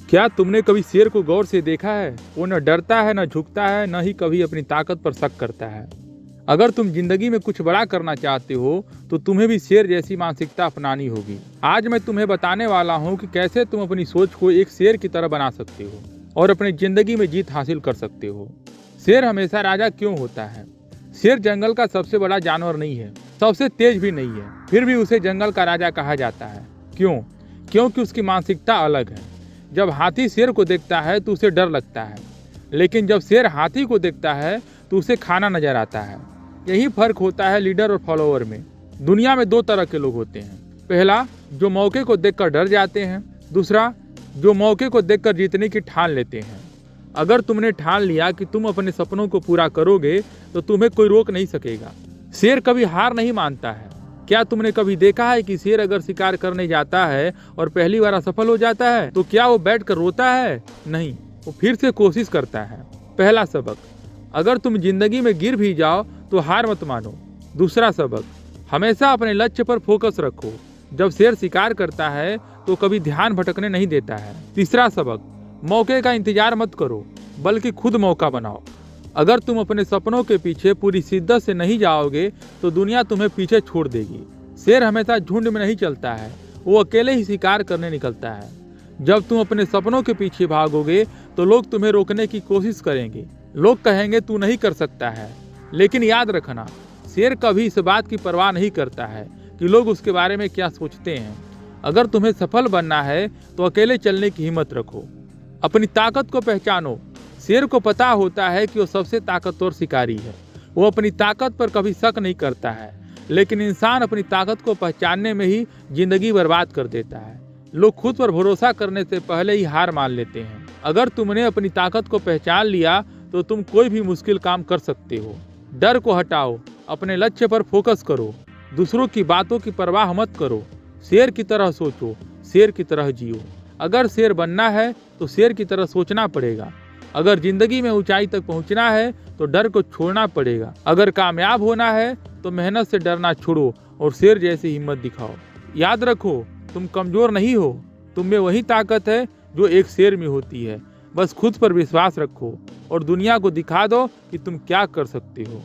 क्या तुमने कभी शेर को गौर से देखा है? वो न डरता है, न झुकता है, न ही कभी अपनी ताकत पर शक करता है। अगर तुम जिंदगी में कुछ बड़ा करना चाहते हो तो तुम्हें भी शेर जैसी मानसिकता अपनानी होगी। आज मैं तुम्हें बताने वाला हूँ कि कैसे तुम अपनी सोच को एक शेर की तरह बना सकते हो और अपनी जिंदगी में जीत हासिल कर सकते हो। शेर हमेशा राजा क्यों होता है? शेर जंगल का सबसे बड़ा जानवर नहीं है, सबसे तेज भी नहीं है, फिर भी उसे जंगल का राजा कहा जाता है। क्यों? क्योंकि उसकी मानसिकता अलग है। जब हाथी शेर को देखता है तो उसे डर लगता है, लेकिन जब शेर हाथी को देखता है तो उसे खाना नजर आता है। यही फर्क होता है लीडर और फॉलोअर में। दुनिया में दो तरह के लोग होते हैं। पहला, जो मौके को देखकर डर जाते हैं। दूसरा, जो मौके को देखकर जीतने की ठान लेते हैं। अगर तुमने ठान लिया कि तुम अपने सपनों को पूरा करोगे तो तुम्हें कोई रोक नहीं सकेगा। शेर कभी हार नहीं मानता है। क्या तुमने कभी देखा है कि शेर अगर शिकार करने जाता है और पहली बार असफल हो जाता है तो क्या वो बैठकर रोता है? नहीं, वो फिर से कोशिश करता है। पहला सबक, अगर तुम जिंदगी में गिर भी जाओ तो हार मत मानो। दूसरा सबक, हमेशा अपने लक्ष्य पर फोकस रखो। जब शेर शिकार करता है तो कभी ध्यान भटकने नहीं देता है। तीसरा सबक, मौके का इंतजार मत करो, बल्कि खुद मौका बनाओ। अगर तुम अपने सपनों के पीछे पूरी शिद्दत से नहीं जाओगे तो दुनिया तुम्हें पीछे छोड़ देगी। शेर हमेशा झुंड में नहीं चलता है, वो अकेले ही शिकार करने निकलता है। जब तुम अपने सपनों के पीछे भागोगे तो लोग तुम्हें रोकने की कोशिश करेंगे। लोग कहेंगे तू नहीं कर सकता है, लेकिन याद रखना, शेर कभी इस बात की परवाह नहीं करता है कि लोग उसके बारे में क्या सोचते हैं। अगर तुम्हें सफल बनना है तो अकेले चलने की हिम्मत रखो। अपनी ताकत को पहचानो। शेर को पता होता है कि वो सबसे ताकतवर शिकारी है। वो अपनी ताकत पर कभी शक नहीं करता है, लेकिन इंसान अपनी ताकत को पहचानने में ही जिंदगी बर्बाद कर देता है। लोग खुद पर भरोसा करने से पहले ही हार मान लेते हैं। अगर तुमने अपनी ताकत को पहचान लिया तो तुम कोई भी मुश्किल काम कर सकते हो। डर को हटाओ, अपने लक्ष्य पर फोकस करो, दूसरों की बातों की परवाह मत करो। शेर की तरह सोचो, शेर की तरह जियो। अगर शेर बनना है तो शेर की तरह सोचना पड़ेगा। अगर जिंदगी में ऊंचाई तक पहुंचना है तो डर को छोड़ना पड़ेगा। अगर कामयाब होना है तो मेहनत से डरना छोड़ो और शेर जैसी हिम्मत दिखाओ। याद रखो, तुम कमजोर नहीं हो, तुम में वही ताकत है जो एक शेर में होती है। बस खुद पर विश्वास रखो और दुनिया को दिखा दो कि तुम क्या कर सकते हो।